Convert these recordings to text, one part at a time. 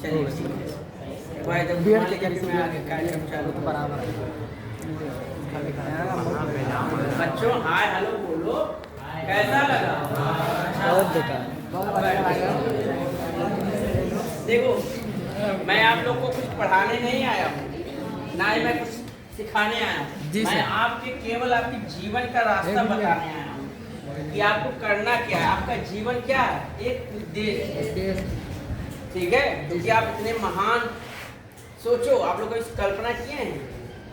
चलिए भाई जब मान लीजिए कि मैं आगे कार्यक्रम चालू तो बराबर है। बच्चों हाय हेलो बोलो, कैसा लगा? बहुत बेकार। देखो मैं आप लोग को कुछ पढ़ाने नहीं आया हूँ, ना ही मैं कुछ सिखाने आया हूँ। जी मैं सर। आपके केवल आपके जीवन का रास्ता बताने आया हूँ कि आपको करना क्या है। आपका जीवन क्या है? एक उद्देश्य, ठीक है? क्योंकि आप इतने महान, सोचो आप लोग इस कल्पना किए हैं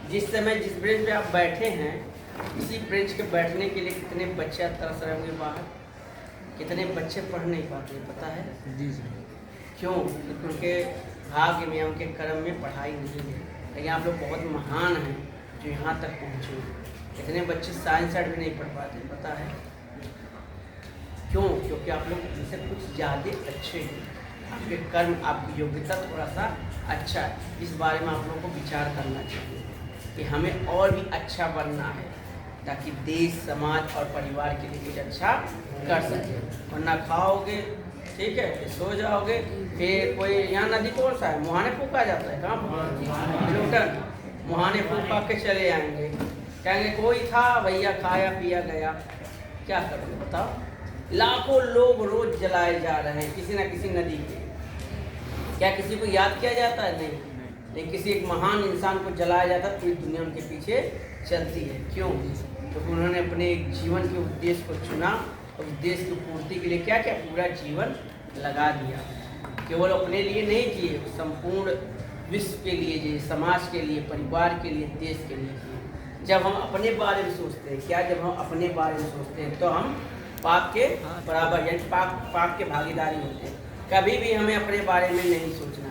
जिस समय जिस ब्रेंच पे आप बैठे हैं, उसी ब्रेंच के बैठने के लिए कितने बच्चे तरस रहे होंगे बाहर, कितने बच्चे पढ़ नहीं पाते, पता है? जी सर। क्यों? क्योंकि भाग्य में उनके कर्म में पढ़ाई नहीं है। लेकिन आप लोग बहुत महान हैं जो यहाँ तक पहुँचे। इतने बच्चे साइंस साइड भी नहीं पढ़ पाते, पता है क्यों? क्योंकि आप लोग इनसे कुछ ज़्यादा अच्छे हैं। आपके कर्म, आपकी योग्यता थोड़ा सा अच्छा है। इस बारे में आप लोगों को विचार करना चाहिए कि हमें और भी अच्छा बनना है ताकि देश, समाज और परिवार के लिए कुछ अच्छा कर सके। वरना खाओगे, ठीक है, फिर सो जाओगे, फिर कोई यहाँ नदी कौन सा है, मुहाने फूका जाता है, कहाँ लुटन मुहाने फूका के चले आएंगे, कहेंगे कोई था भैया, खाया पिया गया। क्या करोगे बताओ? लाखों लोग रोज जलाए जा रहे हैं किसी न किसी नदी के। क्या किसी को याद किया जाता है? नहीं। लेकिन किसी एक महान इंसान को जलाया जाता है, पूरी दुनिया उनके पीछे चलती है। क्यों? क्योंकि उन्होंने अपने जीवन के उद्देश्य को चुना और उद्देश्य की पूर्ति के लिए क्या क्या पूरा जीवन लगा दिया। केवल अपने लिए नहीं जिए, संपूर्ण विश्व के लिए जिए, समाज के लिए, परिवार के लिए, देश के लिए जिए। जब हम अपने बारे में सोचते हैं, क्या जब हम अपने बारे में सोचते हैं तो हम पाप के बराबर, यानी पाप के भागीदारी होते हैं। कभी भी हमें अपने बारे में नहीं सोचना।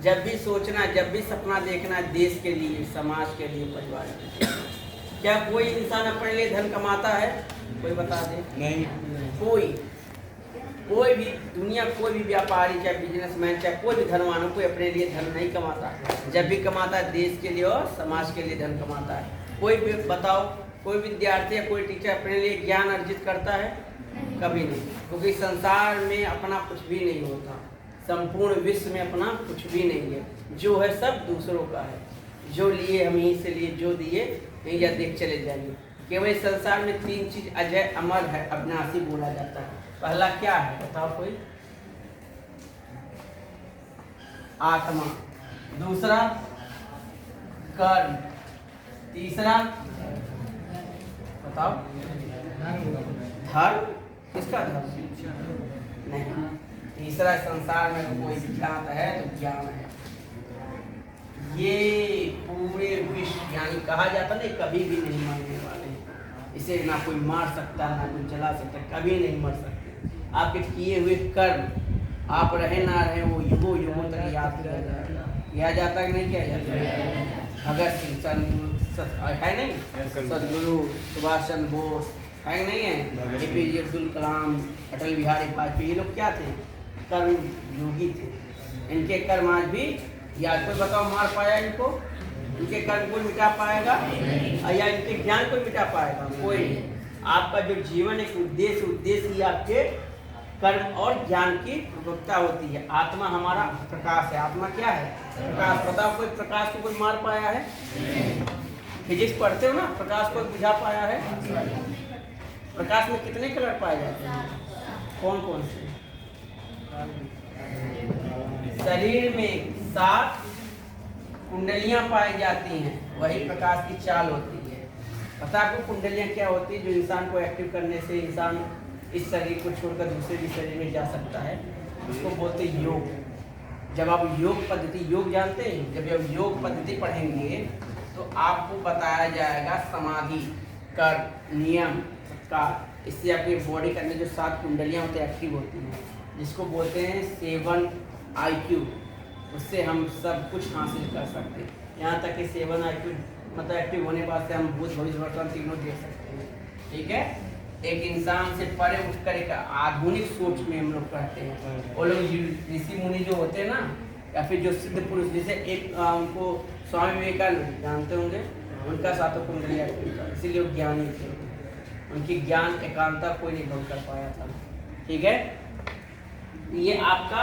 जब भी सोचना, जब भी सपना देखना, देश के लिए, समाज के लिए, परिवार के लिए। क्या कोई इंसान अपने लिए धन कमाता है? कोई बता दे। नहीं। कोई भी दुनिया, कोई भी व्यापारी, चाहे बिजनेसमैन, चाहे कोई भी धनवान हो, कोई अपने लिए धन नहीं कमाता। जब भी कमाता है देश के लिए और समाज के लिए धन कमाता है। कोई भी बताओ, कोई विद्यार्थी या कोई टीचर अपने लिए ज्ञान अर्जित करता है? कभी नहीं। क्योंकि संसार में अपना कुछ भी नहीं होता, संपूर्ण विश्व में अपना कुछ भी नहीं है। जो है सब दूसरों का है। जो लिए हम यहीं से लिए, जो दिए यहीं या देख चले जाएंगे। केवल संसार में 3 चीज अजय, अमर है, अविनाशी बोला जाता है। पहला क्या है बताओ कोई? आत्मा। दूसरा कर्म। तीसरा बताओ? धर्म। किसका धर्म? नहीं। तीसरा संसार में कोई विख्यात है तो ज्ञान है। ये पूरे विश्व, यानी कहा जाता नहीं, कभी भी नहीं मरने वाले। इसे ना कोई मार सकता, ना कोई जला सकता, कभी नहीं मर सकते। आपके किए हुए कर्म, आप रहे ना रहे, वो युगों युगों तक याद किया जाएगा। किया जाता है कि नहीं किया जाता? भगत सिंह है नहीं, सदगुरु सुभाष चंद्र बोस है नहीं है, APJ अब्दुल कलाम, अटल बिहारी वाजपेयी, ये लोग क्या थे? कर्म योगी थे। इनके कर्म आज भी याद, कोई बताओ मार पाया इनको? इनके कर्म कोई मिटा पाएगा? या इनके ज्ञान कोई मिटा पाएगा? कोई नहीं। आपका जो जीवन एक उद्देश्य ही आपके कर्म और ज्ञान की प्रवक्ता होती है। आत्मा हमारा प्रकाश है। आत्मा क्या है? प्रकाश। बताओ कोई प्रकाश को कोई मार पाया है? फिजिक्स पढ़ते हो ना, प्रकाश को बुझा पाया है? प्रकाश में कितने कलर पाए जाते हैं? कौन कौन से? शरीर में 7 कुंडलियां पाई जाती हैं, वही प्रकाश की चाल होती है। पता आपको कुंडलियां क्या होती है? जो इंसान को एक्टिव करने से इंसान इस शरीर को छोड़कर दूसरे भी शरीर में जा सकता है, उसको बोलते हैं योग। जब आप योग पद्धति, योग जानते हैं, जब आप योग पद्धति पढ़ेंगे तो आपको बताया जाएगा समाधि, कर्म, नियम, सत्कार। इससे आपकी बॉडी के अंदर जो 7 कुंडलियां होती हैं एक्टिव होती हैं, जिसको बोलते हैं 7 IQ। उससे हम सब कुछ हासिल कर सकते हैं। यहाँ तक कि 7 IQ मतलब एक्टिव होने के बाद से हम भूत भविष्य वर्तमान तीनों देख सकते हैं। ठीक है? एक इंसान से परे उठकर एक आधुनिक सोच में हम लोग कहते हैं। वो लोग ऋषि मुनि जो होते हैं ना, या फिर जो सिद्ध पुरुष, जैसे एक उनको स्वामी विवेकानंद जानते होंगे, उनका 7 कुंडली एक्टिव था, इसीलिए वो ज्ञानी थे। उनकी ज्ञान एकांता कोई नहीं भंग कर पाया था। ठीक है? ये आपका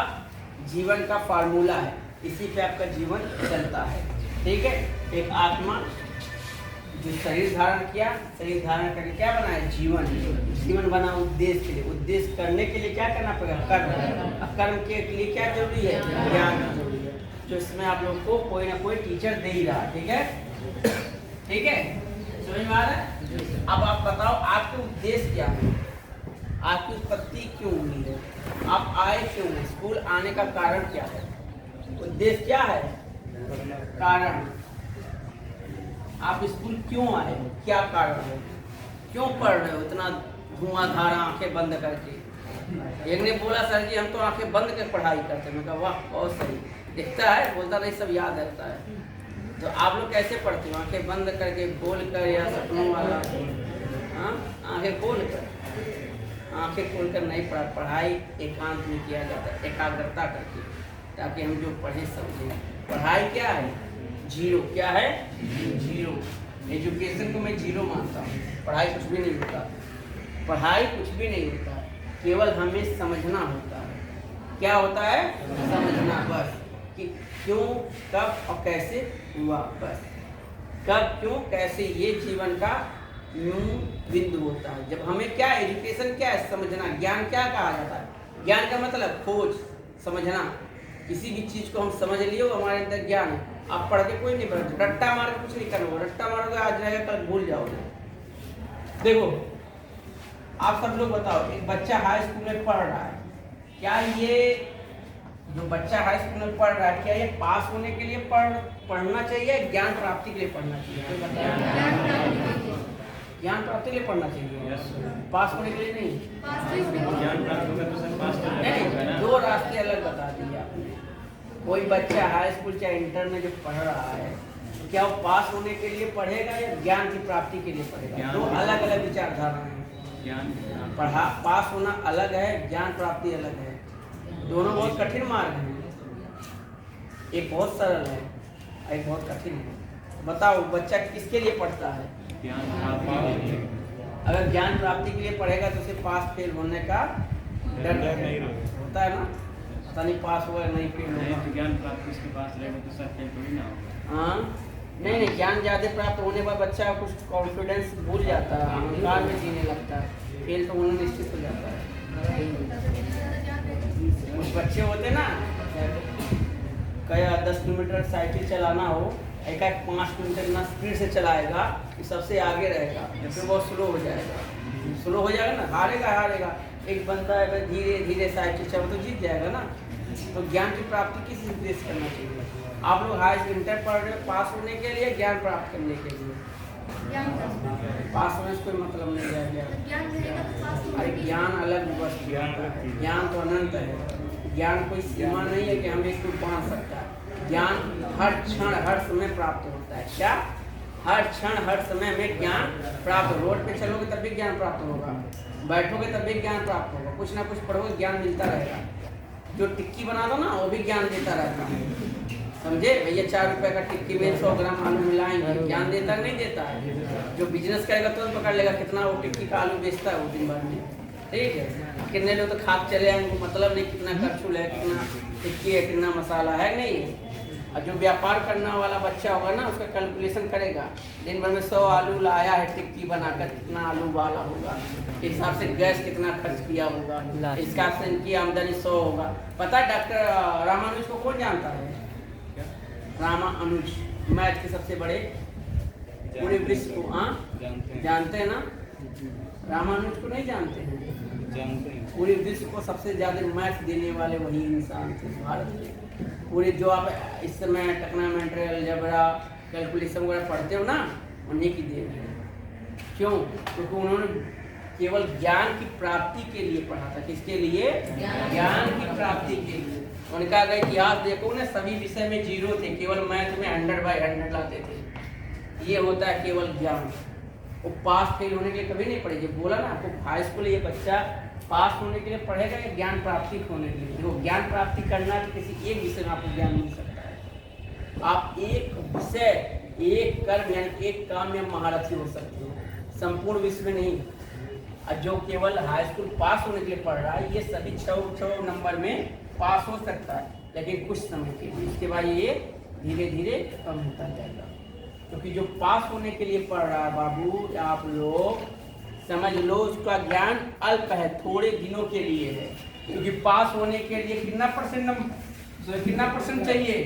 जीवन का फार्मूला है, इसी पे आपका जीवन चलता है। ठीक है, एक आत्मा जो शरीर धारण किया, शरीर धारण करके क्या बना है? जीवन। जीवन बना उद्देश्य के लिए, उद्देश्य करने के लिए क्या करना पड़ेगा? कर्म। कर्म के लिए क्या जरूरी है? ज्ञान जरूरी है, जो इसमें आप लोग को कोई ना कोई टीचर दे ही रहा। ठीक है, ठीक है, समझ में आ रहा है? अब आप बताओ आपके उद्देश्य क्या है, आपकी उत्पत्ति क्यों हुई है, आप आए क्यों हैं, स्कूल आने का कारण क्या है? उद्देश्य क्या है? कारण। आप स्कूल क्यों आए, क्या कारण है, क्यों पढ़ रहे हो इतना धुआंधार आंखें बंद करके? एक ने बोला सर जी हम तो आंखें बंद कर पढ़ाई करते हैं। मैं कहा वाह बहुत सही, दिखता है, बोलता नहीं सब याद रहता है। तो आप लोग कैसे पढ़ते हो? आंखें बंद करके, बोल कर, या सपनों वाला? हाँ, आंखें खोल कर। आंखें खोलकर नहीं पढ़ाई एकांत में किया जाता है, एकाग्रता करके, ताकि हम जो पढ़ें समझें। पढ़ाई क्या है? जीरो। क्या है? जीरो। एजुकेशन को मैं जीरो मानता हूँ। पढ़ाई कुछ भी नहीं होता, पढ़ाई कुछ भी नहीं होता, केवल हमें समझना होता है। क्या होता है? समझना, बस। कि क्यों, कब और कैसे हुआ, बस। कब, क्यों, कैसे, ये जीवन का मूल बिंदु होता है। जब हमें क्या, एजुकेशन क्या है? समझना। ज्ञान क्या कहा जाता है? ज्ञान का मतलब खोज, समझना। किसी भी चीज को हम समझ लिए हमारे अंदर ज्ञान है। आप पढ़ के कोई नहीं पढ़, रट्टा मार के कुछ नहीं करना। रट्टा मारोगे आज रहेगा कल भूल जाओगे। देखो आप सब लोग बताओ, एक बच्चा हाई स्कूल में पढ़ रहा है, क्या ये जो बच्चा हाई स्कूल में पढ़ रहा है, क्या ये पास होने के लिए पढ़ना चाहिए, ज्ञान प्राप्ति के लिए पढ़ना चाहिए? कोई बताया? ज्ञान प्राप्ति के लिए पढ़ना चाहिए, पास होने के लिए नहीं। ज्ञान प्राप्त होगा तो सर पास तो नहीं, दो रास्ते अलग बता दिए आपने। कोई बच्चा हाई स्कूल चाहे इंटर में जो पढ़ रहा है, तो क्या वो पास होने के लिए पढ़ेगा या ज्ञान की प्राप्ति के लिए पढ़ेगा? दो अलग अलग विचारधारा है। ज्ञान पास होना अलग है, ज्ञान प्राप्ति अलग है। दोनों बहुत कठिन मार्ग हैं, एक बहुत सरल है, एक बहुत कठिन है। बताओ बच्चा किसके लिए पढ़ता है? ज्ञान प्राप्ति। अगर ज्ञान प्राप्ति के लिए पढ़ेगा तो उसे पास फेल होने का डर नहीं होता है ना? पता नहीं पास होगा नहीं फेल होगा। तो ज्ञान प्राप्ति उसके पास रहेगा तो सर फेल थोड़ी ना होगा। हाँ, नहीं, ज्ञान ज़्यादा प्राप्त होने पर बच्चा कुछ कॉन्फिडेंस भूल जाता है, अहंकार में जीने लगता है, फेल तो होना निश्चित हो जाता है। कुछ बच्चे होते ना, कया 10 किलोमीटर साइकिल चलाना हो, एक 5 किलोमीटर इतना स्पीड से चलाएगा कि सबसे आगे रहेगा, फिर बहुत स्लो हो जाएगा ना, हारेगा। एक बंदा है धीरे धीरे साइकिल चला तो जीत जाएगा ना। तो ज्ञान की प्राप्ति किस उद्देश्य करना चाहिए? आप लोग हाई इंटर पढ़ रहे हो पास होने के लिए, ज्ञान प्राप्त करने के लिए? पास होने से कोई मतलब नहीं है। अरे ज्ञान अलग वस्तु है, ज्ञान तो अनंत है। ज्ञान कोई सीमा नहीं है कि हम इसको बांध सकता है। ज्ञान हर क्षण हर समय प्राप्त होता है। क्या? हर क्षण हर समय में ज्ञान प्राप्त। रोड पे चलोगे तब भी ज्ञान प्राप्त होगा, बैठोगे तब भी ज्ञान प्राप्त होगा, कुछ ना कुछ पढ़ोगे ज्ञान मिलता रहेगा। जो टिक्की बना दो ना वो भी ज्ञान देता रहता है, समझे भैया? 4 रुपए का टिक्की में 100 ग्राम आलू मिलाएंगे, ज्ञान देता नहीं देता है? जो बिजनेस करेगा तो पकड़ लेगा कितना वो टिक्की का आलू बेचता है वो दिन भर में। ठीक है, कितने लोग तो खाद चले आएंगे, मतलब नहीं कितना करछुल है, कितना टिक्की है, कितना मसाला है, नहीं। और जो व्यापार करने वाला बच्चा होगा ना उसका कैलकुलेशन करेगा, दिन भर में 100 आलू लाया है टिक्की बनाकर, कितना आलू वाला होगा, इस हिसाब से गैस कितना खर्च किया होगा, इसका से इनकी आमदनी 100 होगा। पता है डॉक्टर रामानुज को कौन जानता है? रामानुज मैथ के सबसे बड़े पूरे विश्व को, हाँ जानते हैं ना? रामानुज को नहीं जानते हैं? पूरे विश्व को सबसे ज़्यादा मैथ देने वाले वही इंसान थे भारत के। पूरे जो आप इस समय ट्रिग्नोमेट्री, अलजेब्रा, कैलकुलेशन वगैरह पढ़ते हो ना, उन्हीं की देन है। क्यों? क्योंकि उन्होंने केवल ज्ञान की प्राप्ति के लिए पढ़ा था। किसके लिए? ज्ञान की प्राप्ति के लिए। उनका अगर इतिहास देखो ना, सभी विषय में 0 थे, केवल मैथ में 100/100 लाते थे। ये होता है केवल ज्ञान। वो पास फेल होने के लिए कभी नहीं पढ़े। बोला ना आपको हाई स्कूल ये बच्चा पास होने के लिए पढ़ेगा या ज्ञान प्राप्ति होने के लिए? जो ज्ञान प्राप्ति करना है तो किसी एक विषय में आपको ज्ञान मिल सकता है। आप एक विषय, एक कर्म यानी एक काम में महारथी हो सकते हो, संपूर्ण विश्व में नहीं। और जो केवल हाई स्कूल पास होने के लिए पढ़ रहा है, ये सभी 6 नंबर में पास हो सकता है, लेकिन कुछ समय के लिए। इसके बाद ये धीरे धीरे कम होता जाएगा। क्योंकि जो पास होने के लिए पढ़ रहा है बाबू, आप लोग समझ लो उसका ज्ञान अल्प है, थोड़े दिनों के लिए है। क्योंकि पास होने के लिए कितना परसेंट चाहिए?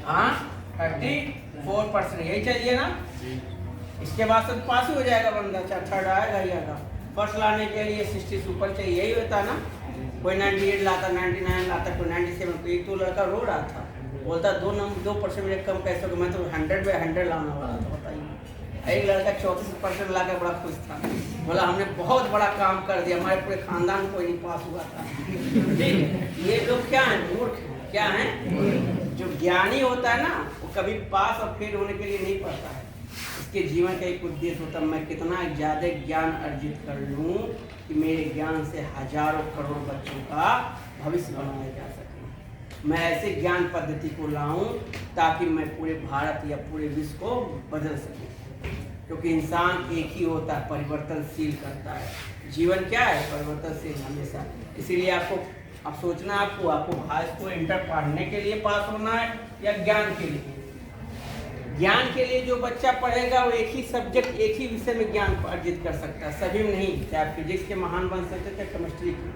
हाँ, 34% यही चाहिए ना। इसके बाद सब पास ही हो जाएगा बंदा, थर्ड आएगा ही आएगा। फर्स्ट लाने के लिए 60 से ऊपर चाहिए, यही होता ना। कोई 98 लाता, 99 लाता, कोई 97। तो एक तो लड़का रो रहा था, बोलता 2% मेरे कम कैसे होगा, मैं तो 100 पे 100 लाने वाला था, बताइए। एक लड़का 34% ला कर बड़ा खुश था, बोला हमने बहुत बड़ा काम कर दिया, हमारे पूरे खानदान कोई नहीं पास हुआ था। ठीक है, ये लोग क्या है? मूर्ख हैं। क्या है? जो ज्ञानी होता है ना, वो कभी पास और फेल होने के लिए नहीं पढ़ता है। इसके जीवन का एक उद्देश्य होता है, मैं कितना ज़्यादा ज्ञान अर्जित कर लूँ कि मेरे ज्ञान से हजारों करोड़ बच्चों का भविष्य बनाया जा सके। मैं ऐसे ज्ञान पद्धति को लाऊं ताकि मैं पूरे भारत या पूरे विश्व को बदल सकूं। क्योंकि इंसान एक ही होता है, परिवर्तनशील करता है। जीवन क्या है? परिवर्तनशील हमेशा। इसीलिए आप सोचना, आपको हाई स्कूल इंटर पढ़ने के लिए पास होना है या ज्ञान के लिए? ज्ञान के लिए जो बच्चा पढ़ेगा वो एक ही सब्जेक्ट, एक ही विषय में ज्ञान अर्जित कर सकता है, सभी में नहीं। चाहे फिजिक्स के महान बन सकते, चाहे केमिस्ट्री के,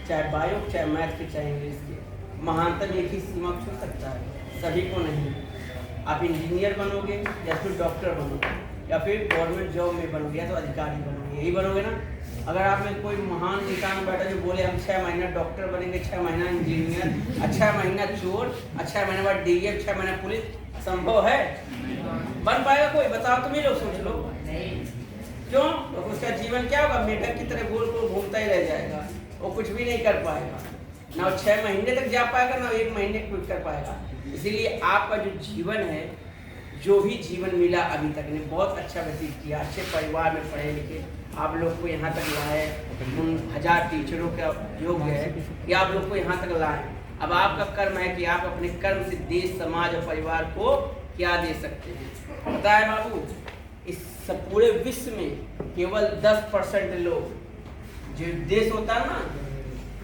चाहे बायो, चाहे मैथ के, चाहे इंग्लिश के। महानतम एक ही सीमा छू सकता है, सभी को नहीं। आप इंजीनियर बनोगे या फिर डॉक्टर बनोगे या फिर गवर्नमेंट जॉब में बनोगे या तो अधिकारी बनोगे, यही बनोगे ना। अगर आप में कोई महान इंसान बैठा जो बोले हम 6 महीना डॉक्टर बनेंगे, 6 महीना इंजीनियर, 6 महीना चोर, 6 महीने बाद डीएम, 6 महीना पुलिस, संभव है? बन पाएगा कोई? बताओ, तुम ही लोग सोच लो। क्यों? तो उसका जीवन क्या होगा? मेढक की तरह गोल गोल घूमता ही रह जाएगा, वो कुछ भी नहीं कर पाएगा। ना 6 महीने तक जा पाएगा, ना 1 महीने कुछ कर पाएगा। इसीलिए आपका जो जीवन है, जो भी जीवन मिला अभी तक ने बहुत अच्छा व्यतीत किया, अच्छे परिवार में पढ़े लिखे आप लोग को यहाँ तक लाए, उन 1000 टीचरों का योग है कि आप लोग को यहाँ तक लाए। अब आपका कर्म है कि आप अपने कर्म से देश, समाज और परिवार को क्या दे सकते हैं। पता है बाबू, इस पूरे विश्व में केवल 10% लोग, जो देश होता है ना,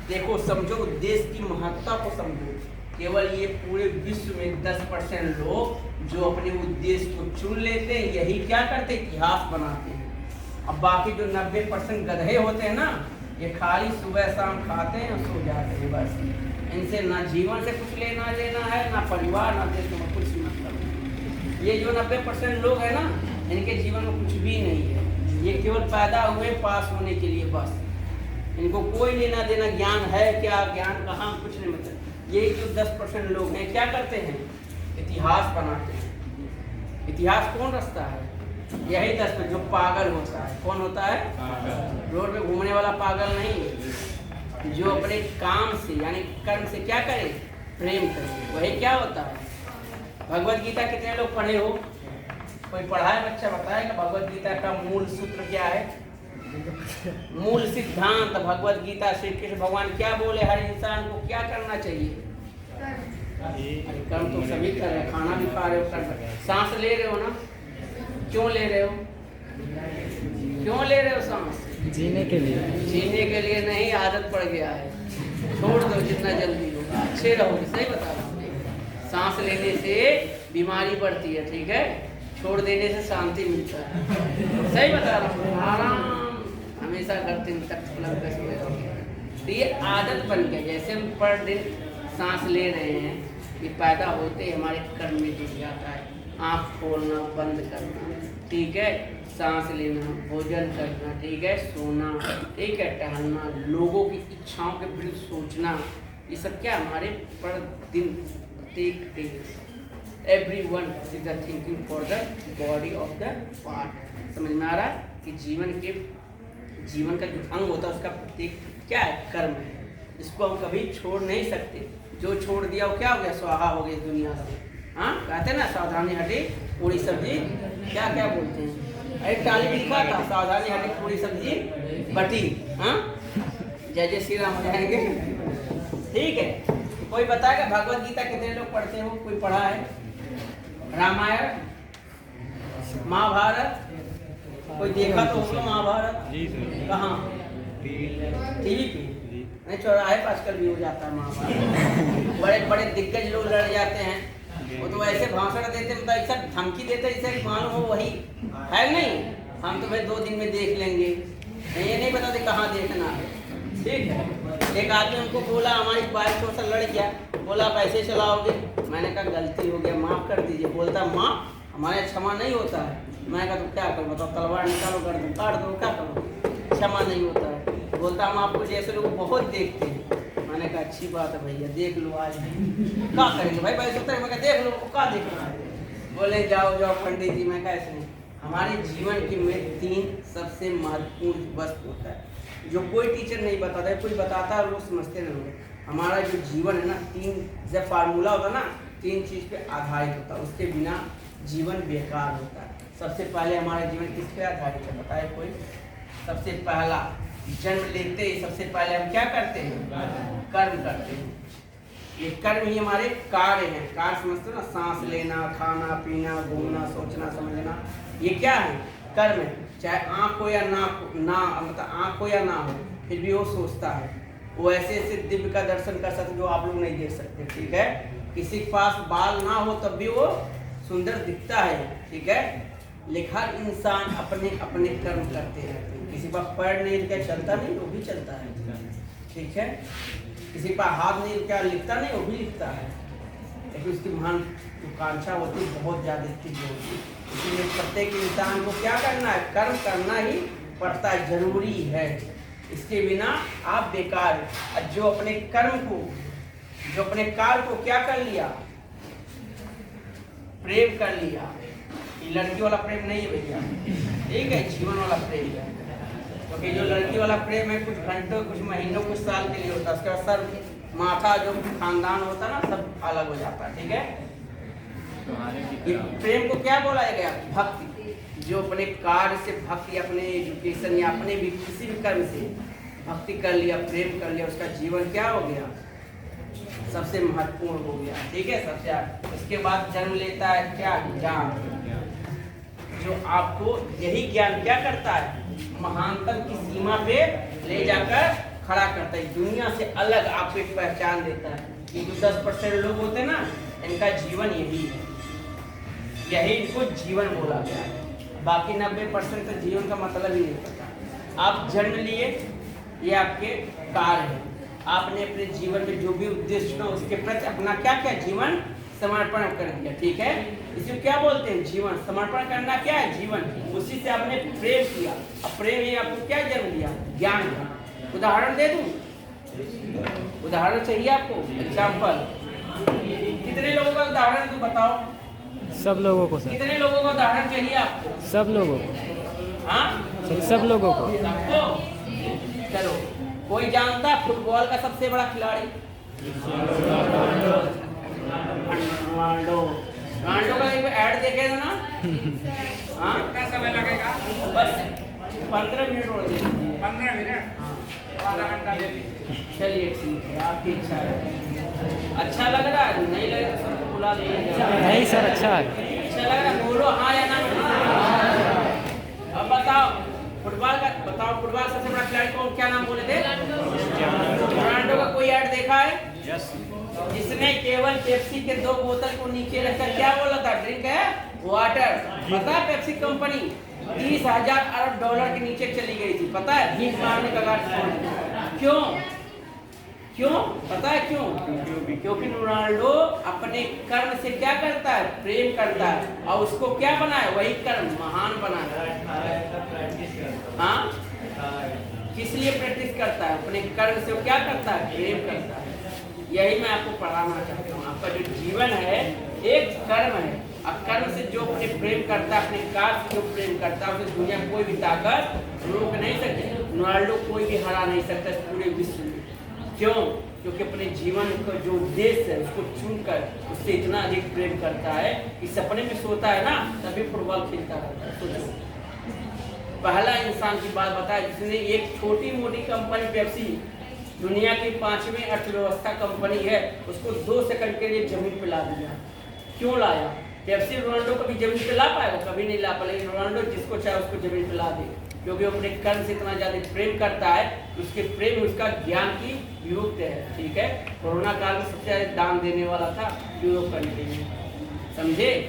देखो समझो देश की महत्ता को समझो, केवल ये पूरे विश्व में 10% लोग जो अपने उद्देश्य को चुन लेते हैं, यही क्या करते, इतिहास बनाते हैं। अब बाकी जो 90% गधे होते हैं ना, ये खाली सुबह शाम खाते हैं और सो जाते हैं बस। इनसे ना जीवन से कुछ लेना देना है, ना परिवार, ना देश में कुछ मतलब नहीं। ये जो 90% लोग हैं ना, इनके जीवन में कुछ भी नहीं है। ये केवल पैदा हुए पास होने के लिए बस। इनको कोई लेना देना ज्ञान है क्या, ज्ञान कहाँ, कुछ नहीं मतलब। ये जो 10% लोग हैं क्या करते हैं, इतिहास बनाते हैं। इतिहास कौन रचता है? यही 10% जो पागल होता है। कौन होता है? रोड पे घूमने वाला पागल नहीं, जो अपने काम से यानी कर्म से क्या करे, प्रेम करे, वही क्या होता है। भगवत गीता कितने लोग पढ़े हो? कोई पढ़ा है? बच्चा बताएगा भगवत गीता का मूल सूत्र क्या है, मूल सिद्धांत। भगवत गीता श्री कृष्ण भगवान क्या बोले, हर इंसान को क्या करना चाहिए? अरे कर्म तो सभी कर रहे हैं, खाना भी खा रहे हो, कर सांस ले रहे हो ना, क्यों ले रहे हो? क्यों ले रहे हो सांस? जीने के लिए। जीने के लिए नहीं, आदत पड़ गया है। छोड़ दो जितना जल्दी होगा, अच्छे रहोगे। सही बता रहा हूँ, सांस लेने से बीमारी बढ़ती है, ठीक है, छोड़ देने से शांति मिलता है। सही बता रहा हूँ, आराम हमेशा करते हैं तक। तो ये आदत बन गया। जैसे हम पर दिन सांस ले रहे हैं, ये पैदा होते हमारे कर्म में जुड़ जाता है। आँख खोलना, बंद करना, ठीक है, सांस लेना, भोजन करना, ठीक है, सोना, ठीक है, टहलना, लोगों की इच्छाओं के विरुद्ध सोचना, ये सब क्या हमारे पर दिन everyone is the thinking for the body of the part। समझ में आ रहा है कि जीवन का जो अंग होता है उसका प्रत्येक क्या है, कर्म है, इसको हम कभी छोड़ नहीं सकते। जो छोड़ दिया वो क्या हो गया, स्वाहा हो गई दुनिया से। हाँ, कहते हैं ना सावधानी हटी पूरी सब्जी, क्या क्या बोलते हैं, अरे टाली में लिखा था सावधानी हटी पूरी सब्जी बटी। हाँ, जय जय श्री राम हो जाएंगे। ठीक है, कोई बताएगा भगवत गीता कितने लोग पढ़ते हो? कोई पढ़ा है? रामायण, महाभारत, कोई देखा तो होगा महाभारत? कहाँ? टीवी पे। नहीं चौराहे पर आजकल भी हो जाता है महाभारत। बड़े बड़े दिग्गज लोग लड़ जाते हैं, वो तो ऐसे भाषण देते, मतलब ऐसा धमकी देते जैसे मानो हो वही है। नहीं, हम तुम्हें 2 दिन में देख लेंगे, ये नहीं बताते कहाँ देखना है। ठीक है, एक आदमी हमको बोला हमारी बाइक थोड़ा सा लड़ गया, बोला आप ऐसे चलाओगे। मैंने कहा गलती हो गया, माफ़ कर दीजिए। बोलता माँ हमारे क्षमा नहीं होता है। मैंने कहा तो क्या करो बताओ, तलवार निकालो, गर्दन काट दो, क्या करो, क्षमा नहीं होता है। बोलता हम आपको जैसे लोग बहुत देखते हैं। मैंने कहा अच्छी बात है भैया, देख लो आज क्या करेंगे भाई, भाई सोचते मैं देख लो क्या देखना है। बोले जाओ जाओ पंडित जी। मैं कैसे नहीं, हमारे जीवन की में 3 सबसे महत्वपूर्ण वस्तु होता है जो कोई टीचर नहीं बताता है, कोई बताता है लोग समझते नहीं होंगे। हमारा जो जीवन है ना, 3 जब फार्मूला होता है ना, 3 चीज़ पे आधारित होता है, उसके बिना जीवन बेकार होता है। सबसे पहले हमारा जीवन किस पे आधारित है बताए कोई? सबसे पहला, जन्म लेते ही सबसे पहले हम क्या करते हैं? कर्म करते हैं। ये कर्म ही हमारे कार्य हैं। कार्य समझते हो ना, सांस लेना, खाना पीना, घूमना, सोचना समझना, ये क्या है? कर्म है। चाहे आँख हो या ना मतलब आँख हो या ना हो, फिर भी वो सोचता है। वो ऐसे ऐसे दिव्य का दर्शन कर सकते जो आप लोग नहीं देख सकते। ठीक है, किसी के पास बाल ना हो तब भी वो सुंदर दिखता है। ठीक है, लेकिन हर इंसान अपने अपने कर्म करते रहते हैं। किसी पर पैर नहीं रुका चलता नहीं, वो भी चलता है। ठीक है, किसी पर हाथ नहीं रुका लिखता नहीं, वो भी लिखता है। लेकिन उसकी महत्वाकांक्षा होती बहुत ज़्यादा तीव्र होती है। इसलिए प्रत्येक इंसान को क्या करना है? कर्म करना ही पड़ता है, जरूरी है। इसके बिना आप बेकार है। जो अपने कर्म को, जो अपने कार्य को क्या कर लिया? प्रेम कर लिया। ये लड़की वाला प्रेम नहीं है भैया, ठीक है, जीवन वाला प्रेम है। क्योंकि जो लड़की वाला प्रेम है कुछ घंटों, कुछ महीनों, कुछ साल के लिए होता है। उसका सर माथा जो खानदान होता है ना, सब अलग हो जाता है। ठीक है, ये प्रेम को क्या बोला गया? भक्ति। जो अपने कार्य से भक्ति, अपने एजुकेशन या अपने भी किसी भी कर्म से भक्ति कर लिया, प्रेम कर लिया, उसका जीवन क्या हो गया? सबसे महत्वपूर्ण हो गया। ठीक है, सबसे आगे उसके बाद जन्म लेता है क्या? ज्ञान। जो आपको यही ज्ञान क्या करता है? महानतम की सीमा पे ले जाकर खड़ा करता है, दुनिया से अलग आपको एक पहचान देता है। ये जो 10% लोग होते हैं ना, इनका जीवन यही है, यही इनको जीवन बोला गया है। बाकी 90% तो जीवन का मतलब ही नहीं पता। आप जन्म लिए, ये आपके कार्य है। आपने अपने जीवन में जो भी उद्देश्य था उसके प्रति अपना क्या क्या जीवन समर्पण कर दिया। ठीक है, इसे क्या बोलते हैं? जीवन समर्पण करना क्या है? जीवन। उसी से आपने प्रेम किया। अब प्रेम ही आपको क्या जन्म दिया? ज्ञान। उदाहरण दे दूं? उदाहरण चाहिए आपको? एग्जाम्पल कितने लोगों का उदाहरण दूं बताओ? सब लोगों को सर। कितने लोगों का उदाहरण चाहिए आपको? सब लोगों को। हाँ, सब लोगों को। सबको। चलो, कोई जानता है फुटबॉल का सबसे बड़ा खिलाड़ी? रोनाल्डो। रोनाल्डो का एक ऐड देखे थे ना? हाँ, कितना समय लगेगा? बस 15 मिनट और दे दीजिए। 15 मिनट? आधा घंटा दे दीजिए। चलिए ठीक है, आपकी इच्छा है। अच्छा लग रहा है? नहीं लग रहा सबको बुला दीजिए। नहीं सर, अच्छा है। अच्छा लग रहा है? बोलो हाँ या ना। अब बताओ फुटबॉल का, बताओ फुटबॉल सबसे बड़ा खिलाड़ी कौन, क्या नाम बोले थे? रोनाल्डो का कोई ऐड देखा है? जिसने केवल पेप्सी के 2 बोतल को नीचे रखकर क्या बोला था? ड्रिंक है वाटर। पता है पेप्सी कंपनी 30,000 अरब डॉलर के नीचे चली गई थी, पता है? भीख मारने का गार्ड। क्यों? क्यों पता है क्यों? क्योंकि रोनाल्डो अपने कर्म से क्या करता है? प्रेम करता है, और उसको क्या बनाया? वही कर्म महान बनाया। हाँ, किस लिए प्रैक्टिस करता है? अपने कर्म से वो क्या करता है? प्रेम करता है। यही मैं आपको पढ़ाना चाहता हूँ। आपका जो जीवन है एक कर्म है, और कर्म से जो अपने प्रेम करता है, अपने कार्य से जो प्रेम करता है, उसे दुनिया कोई भी ताकत रोक नहीं सकती। रोनाल्डो कोई भी हरा नहीं सकता इस पूरे विश्व में। क्यों? क्योंकि अपने जीवन का जो उद्देश्य है उसको चुनकर उससे इतना अधिक प्रेम करता है कि सपने में सोता है ना, तभी फुटबॉल खेलता रहता है। सोचो, पहला इंसान की बात बताया जिसने एक छोटी मोटी कंपनी पेप्सी, दुनिया की 5वीं अर्थव्यवस्था कंपनी है, उसको 2 सेकंड के लिए जमीन पे ला दिया। क्यों लाया? पेप्सी रोनाल्डो कभी जमीन पे ला पाएगा, कभी नहीं ला पाएगा, लेकिन रोनाल्डो जिसको चाहे उसको जमीन पे ला दे, क्योंकि वो अपने कर्म से इतना ज्यादा प्रेम करता है, उसके प्रेम उसका ज्ञान की युक्त है। ठीक है, कोरोना काल में सबसे ज्यादा दान देने वाला था यूरोप कंट्री में, समझे।